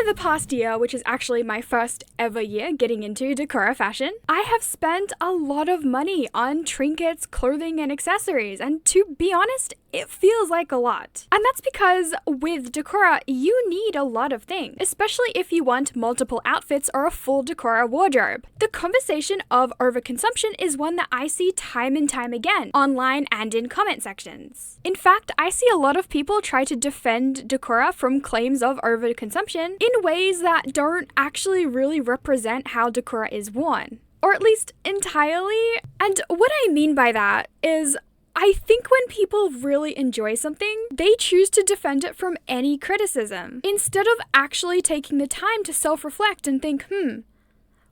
Over the past year, which is actually my first ever year getting into Decora fashion, I have spent a lot of money on trinkets, clothing, and accessories, and to be honest, it feels like a lot. And that's because with Decora, you need a lot of things, especially if you want multiple outfits or a full Decora wardrobe. The conversation of overconsumption is one that I see time and time again, online and in comment sections. In fact, I see a lot of people try to defend Decora from claims of overconsumption in ways that don't actually really represent how Decora is worn. Or at least entirely. And what I mean by that is, I think when people really enjoy something, they choose to defend it from any criticism, instead of actually taking the time to self-reflect and think,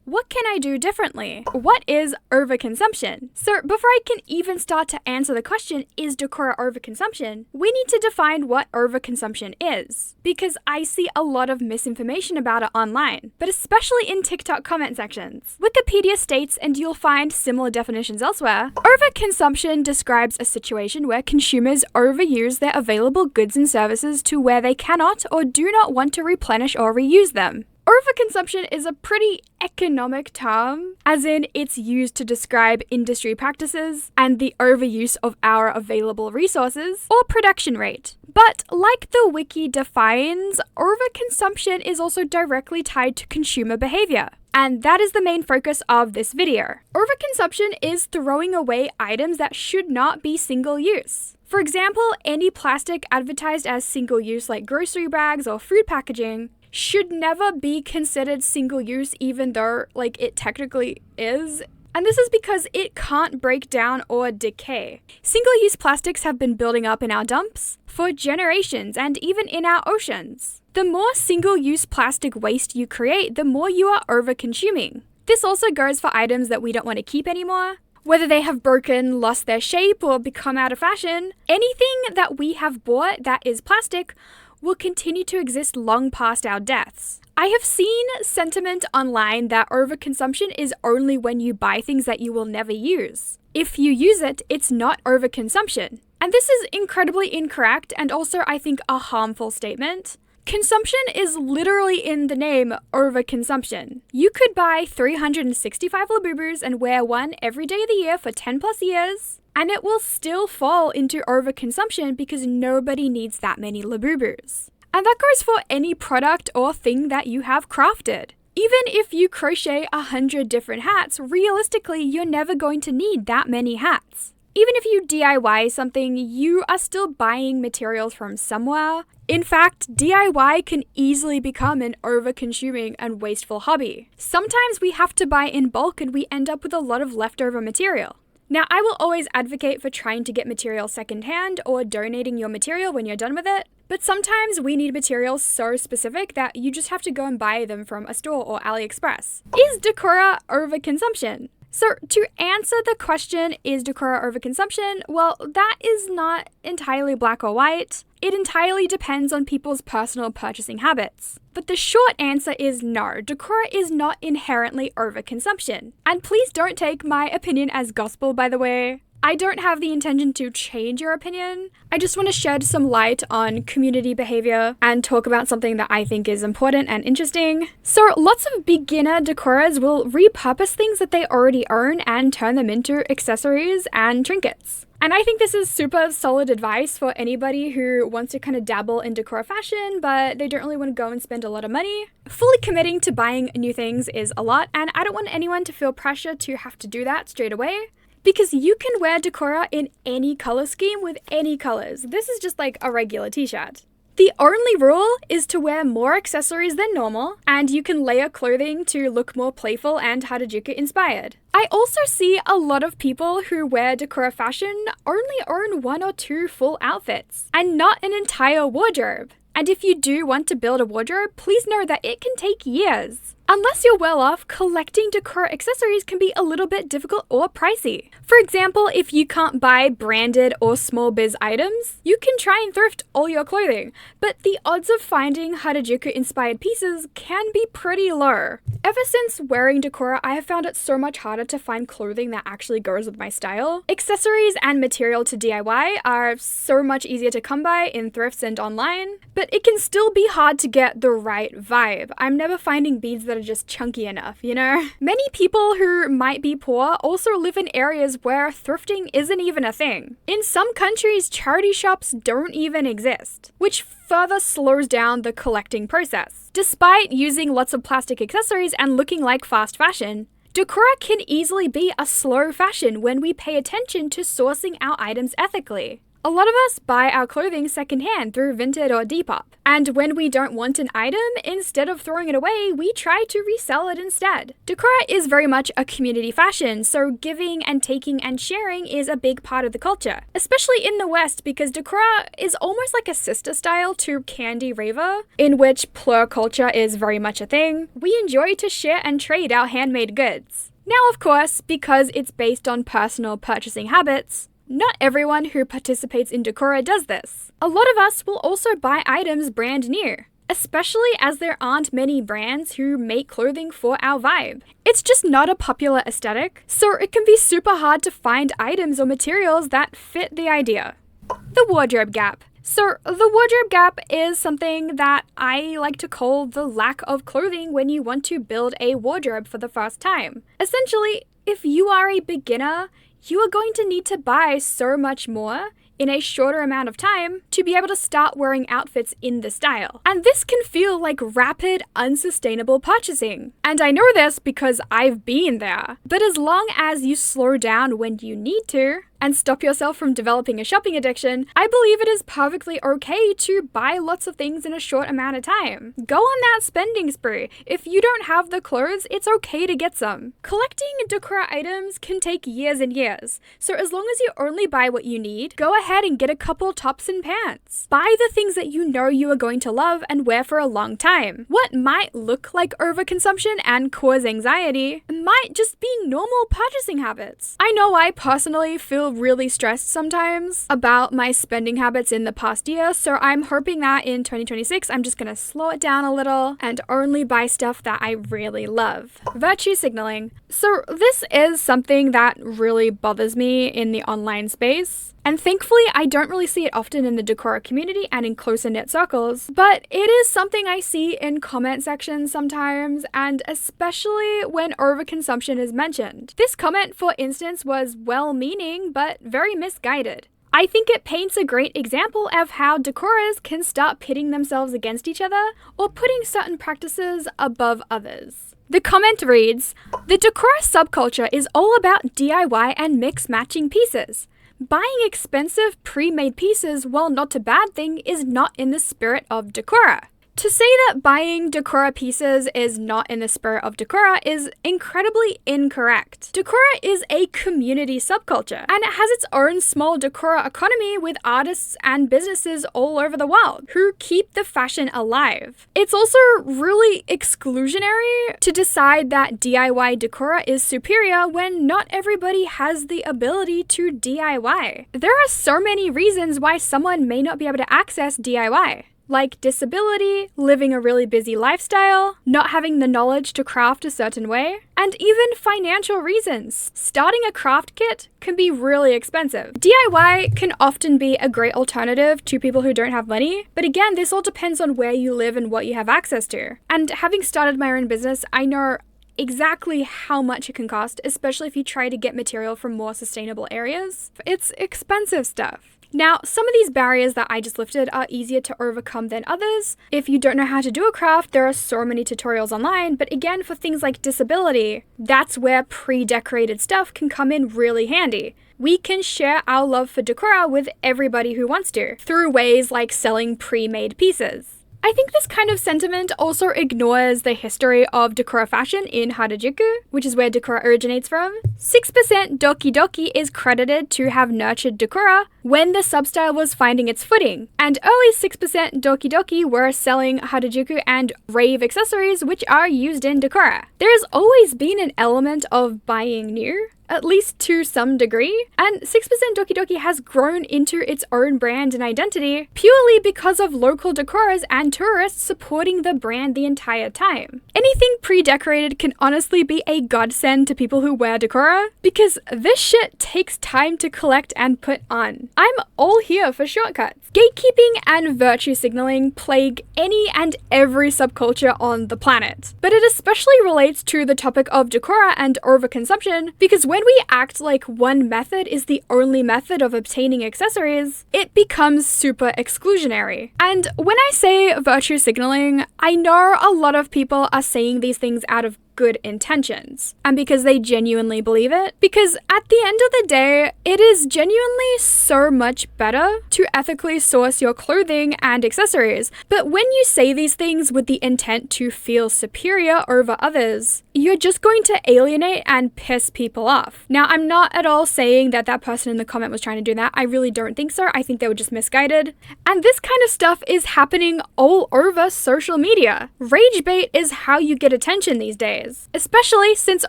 what can I do differently? What is overconsumption? So before I can even start to answer the question, is Decora overconsumption? We need to define what overconsumption is, because I see a lot of misinformation about it online, but especially in TikTok comment sections. Wikipedia states, and you'll find similar definitions elsewhere, overconsumption describes a situation where consumers overuse their available goods and services to where they cannot or do not want to replenish or reuse them. Overconsumption is a pretty economic term, as in it's used to describe industry practices and the overuse of our available resources or production rate. But like the wiki defines, overconsumption is also directly tied to consumer behavior. And that is the main focus of this video. Overconsumption is throwing away items that should not be single use. For example, any plastic advertised as single use like grocery bags or food packaging should never be considered single-use, even though, it technically is. And this is because it can't break down or decay. Single-use plastics have been building up in our dumps for generations and even in our oceans. The more single-use plastic waste you create, the more you are over-consuming. This also goes for items that we don't want to keep anymore. Whether they have broken, lost their shape, or become out of fashion, anything that we have bought that is plastic will continue to exist long past our deaths. I have seen sentiment online that overconsumption is only when you buy things that you will never use. If you use it, it's not overconsumption. And this is incredibly incorrect and also, I think, a harmful statement. Consumption is literally in the name overconsumption. You could buy 365 Labubus and wear one every day of the year for 10 plus years, and it will still fall into overconsumption because nobody needs that many Labubus. And that goes for any product or thing that you have crafted. Even if you crochet 100 different hats, realistically, you're never going to need that many hats. Even if you DIY something, you are still buying materials from somewhere. In fact, DIY can easily become an over-consuming and wasteful hobby. Sometimes we have to buy in bulk and we end up with a lot of leftover material. Now, I will always advocate for trying to get material secondhand or donating your material when you're done with it, but sometimes we need materials so specific that you just have to go and buy them from a store or AliExpress. Is Decora overconsumption? So to answer the question, is Decora overconsumption? Well, that is not entirely black or white. It entirely depends on people's personal purchasing habits. But the short answer is no, Decora is not inherently overconsumption. And please don't take my opinion as gospel, by the way. I don't have the intention to change your opinion. I just want to shed some light on community behavior and talk about something that I think is important and interesting. So lots of beginner Decoras will repurpose things that they already own and turn them into accessories and trinkets. And I think this is super solid advice for anybody who wants to kind of dabble in Decora fashion, but they don't really want to go and spend a lot of money. Fully committing to buying new things is a lot, and I don't want anyone to feel pressure to have to do that straight away. Because you can wear Decora in any color scheme with any colors. This is just like a regular t-shirt. The only rule is to wear more accessories than normal, and you can layer clothing to look more playful and Harajuku inspired. I also see a lot of people who wear Decora fashion only own 1 or 2 full outfits, and not an entire wardrobe. And if you do want to build a wardrobe, please know that it can take years. Unless you're well off, collecting Decora accessories can be a little bit difficult or pricey. For example, if you can't buy branded or small biz items, you can try and thrift all your clothing, but the odds of finding Harajuku inspired pieces can be pretty low. Ever since wearing Decora, I have found it so much harder to find clothing that actually goes with my style. Accessories and material to DIY are so much easier to come by in thrifts and online, but it can still be hard to get the right vibe. I'm never finding beads that are just chunky enough, you know? Many people who might be poor also live in areas where thrifting isn't even a thing. In some countries, charity shops don't even exist, which further slows down the collecting process. Despite using lots of plastic accessories and looking like fast fashion, Decora can easily be a slow fashion when we pay attention to sourcing our items ethically. A lot of us buy our clothing secondhand through Vinted or Depop, and when we don't want an item, instead of throwing it away, we try to resell it instead. Decora is very much a community fashion, so giving and taking and sharing is a big part of the culture, especially in the West because Decora is almost like a sister style to Candy Raver, in which plur culture is very much a thing. We enjoy to share and trade our handmade goods. Now, of course, because it's based on personal purchasing habits, not everyone who participates in Decora does this. A lot of us will also buy items brand new, especially as there aren't many brands who make clothing for our vibe. It's just not a popular aesthetic, so it can be super hard to find items or materials that fit the idea. The wardrobe gap. So the wardrobe gap is something that I like to call the lack of clothing when you want to build a wardrobe for the first time. Essentially, if you are a beginner, you are going to need to buy so much more in a shorter amount of time to be able to start wearing outfits in the style. And this can feel like rapid, unsustainable purchasing. And I know this because I've been there. But as long as you slow down when you need to, and stop yourself from developing a shopping addiction, I believe it is perfectly okay to buy lots of things in a short amount of time. Go on that spending spree. If you don't have the clothes, it's okay to get some. Collecting Decora items can take years and years, so as long as you only buy what you need, go ahead and get a couple tops and pants. Buy the things that you know you are going to love and wear for a long time. What might look like overconsumption and cause anxiety might just be normal purchasing habits. I know I personally feel really stressed sometimes about my spending habits in the past year, so I'm hoping that in 2026 I'm just gonna slow it down a little and only buy stuff that I really love. Virtue signaling. So this is something that really bothers me in the online space. And thankfully, I don't really see it often in the Decora community and in closer knit circles, but it is something I see in comment sections sometimes, and especially when overconsumption is mentioned. This comment, for instance, was well-meaning, but very misguided. I think it paints a great example of how Decoras can start pitting themselves against each other or putting certain practices above others. The comment reads, "The Decora subculture is all about DIY and mix-matching pieces. Buying expensive pre-made pieces, while not a bad thing, is not in the spirit of Decora." To say that buying Decora pieces is not in the spirit of Decora is incredibly incorrect. Decora is a community subculture, and it has its own small Decora economy with artists and businesses all over the world who keep the fashion alive. It's also really exclusionary to decide that DIY Decora is superior when not everybody has the ability to DIY. There are so many reasons why someone may not be able to access DIY. Like disability, living a really busy lifestyle, not having the knowledge to craft a certain way, and even financial reasons. Starting a craft kit can be really expensive. DIY can often be a great alternative to people who don't have money, but again, this all depends on where you live and what you have access to. And having started my own business, I know exactly how much it can cost, especially if you try to get material from more sustainable areas. It's expensive stuff. Now, some of these barriers that I just lifted are easier to overcome than others. If you don't know how to do a craft, there are so many tutorials online, but again, for things like disability, that's where pre-decorated stuff can come in really handy. We can share our love for Decora with everybody who wants to, through ways like selling pre-made pieces. I think this kind of sentiment also ignores the history of Decora fashion in Harajuku, which is where Decora originates from. 6% Doki Doki is credited to have nurtured Decora when the substyle was finding its footing, and early 6% Doki Doki were selling Harajuku and rave accessories which are used in Decora. There has always been an element of buying new, at least to some degree, and 6% Doki Doki has grown into its own brand and identity purely because of local Decoras and tourists supporting the brand the entire time. Anything pre-decorated can honestly be a godsend to people who wear Decora, because this shit takes time to collect and put on. I'm all here for shortcuts. Gatekeeping and virtue signaling plague any and every subculture on the planet, but it especially relates to the topic of Decora and overconsumption, because when we act like one method is the only method of obtaining accessories, it becomes super exclusionary. And when I say virtue signaling, I know a lot of people are saying these things out of good intentions, and because they genuinely believe it, because at the end of the day, it is genuinely so much better to ethically source your clothing and accessories. But when you say these things with the intent to feel superior over others, you're just going to alienate and piss people off. Now, I'm not at all saying that that person in the comment was trying to do that. I really don't think so. I think they were just misguided. And this kind of stuff is happening all over social media. Rage bait is how you get attention these days, especially since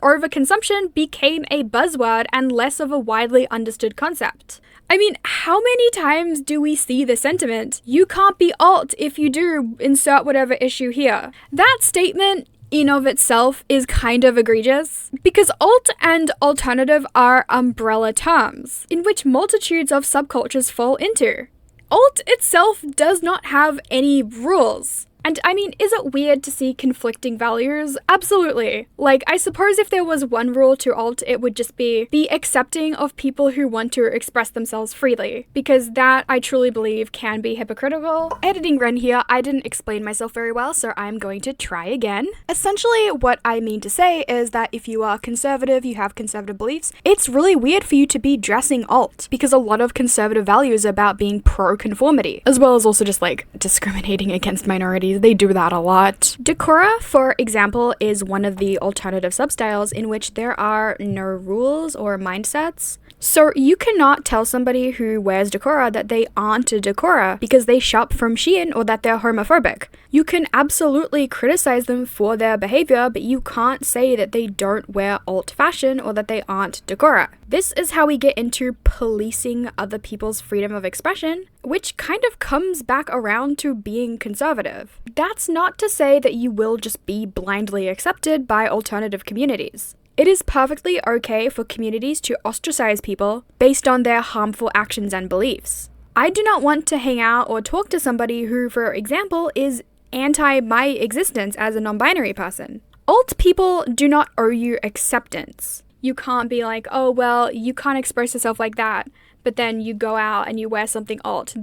overconsumption became a buzzword and less of a widely understood concept. I mean, how many times do we see the sentiment, "You can't be alt if you do insert whatever issue here"? That statement in of itself is kind of egregious, because alt and alternative are umbrella terms in which multitudes of subcultures fall into. Alt itself does not have any rules. And I mean, is it weird to see conflicting values? Absolutely. Like, I suppose if there was one rule to alt, it would just be accepting of people who want to express themselves freely, because that, I truly believe, can be hypocritical. Editing Ren here, I didn't explain myself very well, so I'm going to try again. Essentially, what I mean to say is that if you are conservative, you have conservative beliefs, it's really weird for you to be dressing alt, because a lot of conservative values are about being pro-conformity, as well as also just like discriminating against minorities. They do that a lot. Decora, for example, is one of the alternative substyles in which there are no rules or mindsets. So you cannot tell somebody who wears Decora that they aren't a Decora because they shop from Shein or that they're homophobic. You can absolutely criticize them for their behavior, but you can't say that they don't wear alt fashion or that they aren't Decora. This is how we get into policing other people's freedom of expression, which kind of comes back around to being conservative. That's not to say that you will just be blindly accepted by alternative communities. It is perfectly okay for communities to ostracize people based on their harmful actions and beliefs. I do not want to hang out or talk to somebody who, for example, is anti my existence as a non-binary person. Alt people do not owe you acceptance. You can't be like, oh, well, you can't express yourself like that, but then you go out and you wear something alt.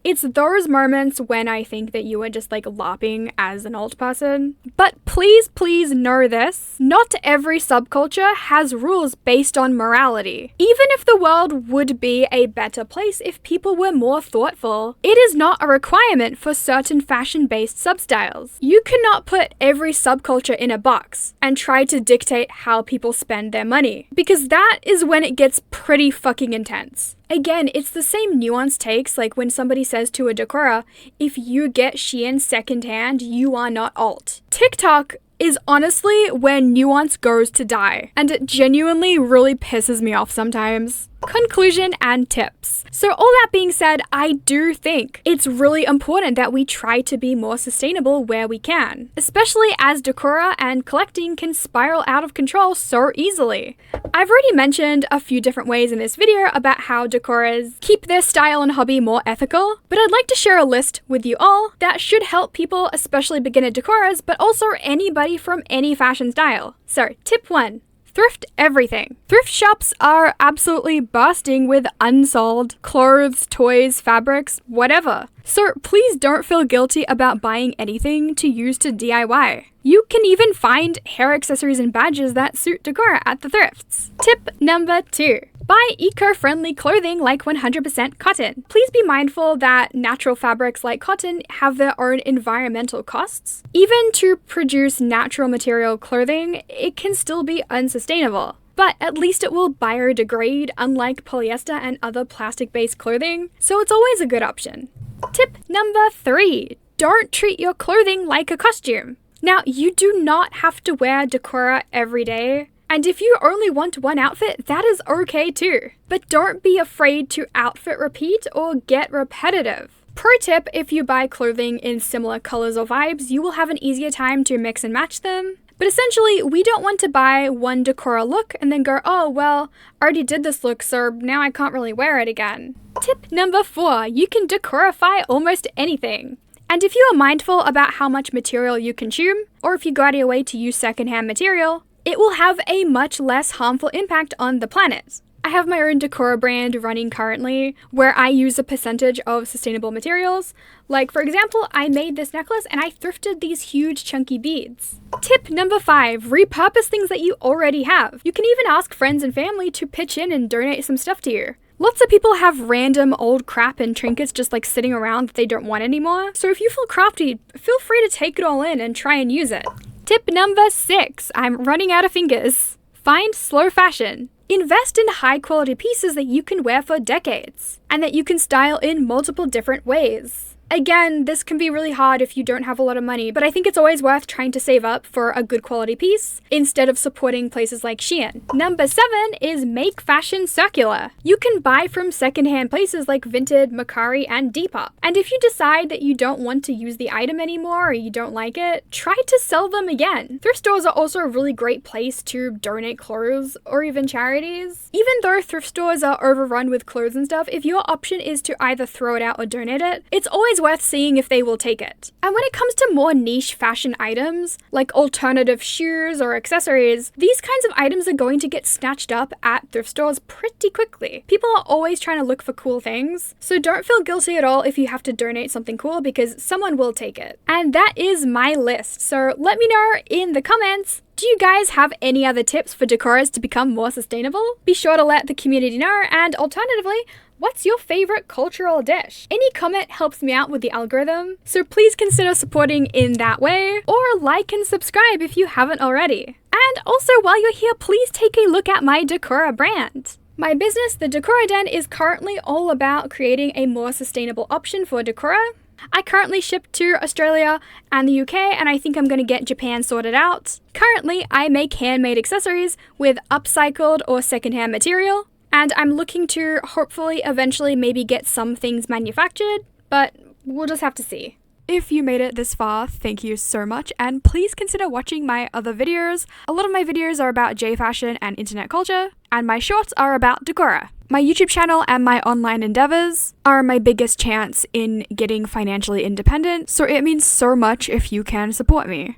It's those moments when I think that you are just like LARPing as an alt person. But please know this. Not every subculture has rules based on morality. Even if the world would be a better place if people were more thoughtful, it is not a requirement for certain fashion-based substyles. You cannot put every subculture in a box and try to dictate how people spend their money, because that is when it gets pretty fucking intense. Again, it's the same nuanced takes like when somebody says to a Decora, if you get Shein secondhand, you are not alt. TikTok is honestly where nuance goes to die, and it genuinely really pisses me off sometimes. Conclusion and tips. So all that being said, I do think it's really important that we try to be more sustainable where we can, especially as Decora and collecting can spiral out of control so easily. I've already mentioned a few different ways in this video about how Decoras keep their style and hobby more ethical, but I'd like to share a list with you all that should help people, especially beginner Decoras, but also anybody from any fashion style. So, tip 1. Thrift everything. Thrift shops are absolutely bursting with unsold clothes, toys, fabrics, whatever. So please don't feel guilty about buying anything to use to DIY. You can even find hair accessories and badges that suit Decora at the thrifts. Tip number 2. Buy eco-friendly clothing like 100% cotton. Please be mindful that natural fabrics like cotton have their own environmental costs. Even to produce natural material clothing, it can still be unsustainable. But at least it will biodegrade, unlike polyester and other plastic-based clothing, so it's always a good option. Tip number 3. Don't treat your clothing like a costume. Now, you do not have to wear Decora every day, And if you only want one outfit, that is okay too. But don't be afraid to outfit repeat or get repetitive. Pro tip, if you buy clothing in similar colors or vibes, you will have an easier time to mix and match them. But essentially, we don't want to buy one Decora look and then go, oh, well, I already did this look, so now I can't really wear it again. Tip number 4, you can Decorify almost anything. And if you are mindful about how much material you consume, or if you go out of your way to use secondhand material, it will have a much less harmful impact on the planet. I have my own Decora brand running currently, where I use a percentage of sustainable materials. Like, for example, I made this necklace and I thrifted these huge chunky beads. Tip number 5, repurpose things that you already have. You can even ask friends and family to pitch in and donate some stuff to you. Lots of people have random old crap and trinkets just like sitting around that they don't want anymore. So if you feel crafty, feel free to take it all in and try and use it. Tip number 6, I'm running out of fingers. Find slow fashion. Invest in high quality pieces that you can wear for decades and that you can style in multiple different ways. Again, this can be really hard if you don't have a lot of money, but I think it's always worth trying to save up for a good quality piece instead of supporting places like Shein. Number 7 is make fashion circular. You can buy from secondhand places like Vinted, Mercari, and Depop. And if you decide that you don't want to use the item anymore or you don't like it, try to sell them again. Thrift stores are also a really great place to donate clothes or even charities. Even though thrift stores are overrun with clothes and stuff, if your option is to either throw it out or donate it, it's always worth seeing if they will take it. And when it comes to more niche fashion items, like alternative shoes or accessories, these kinds of items are going to get snatched up at thrift stores pretty quickly. People are always trying to look for cool things, so don't feel guilty at all if you have to donate something cool because someone will take it. And that is my list, so let me know in the comments. Do you guys have any other tips for Decoras to become more sustainable? Be sure to let the community know, and alternatively, what's your favorite cultural dish? Any comment helps me out with the algorithm, so please consider supporting in that way, or like and subscribe if you haven't already. And also, while you're here, please take a look at my Decora brand. My business, the Decora Den, is currently all about creating a more sustainable option for Decora. I currently ship to Australia and the UK, and I think I'm going to get Japan sorted out. Currently, I make handmade accessories with upcycled or secondhand material, and I'm looking to hopefully eventually maybe get some things manufactured, but we'll just have to see. If you made it this far, thank you so much, and please consider watching my other videos. A lot of my videos are about J-fashion and internet culture, and my shorts are about Decora. My YouTube channel and my online endeavors are my biggest chance in getting financially independent, so it means so much if you can support me.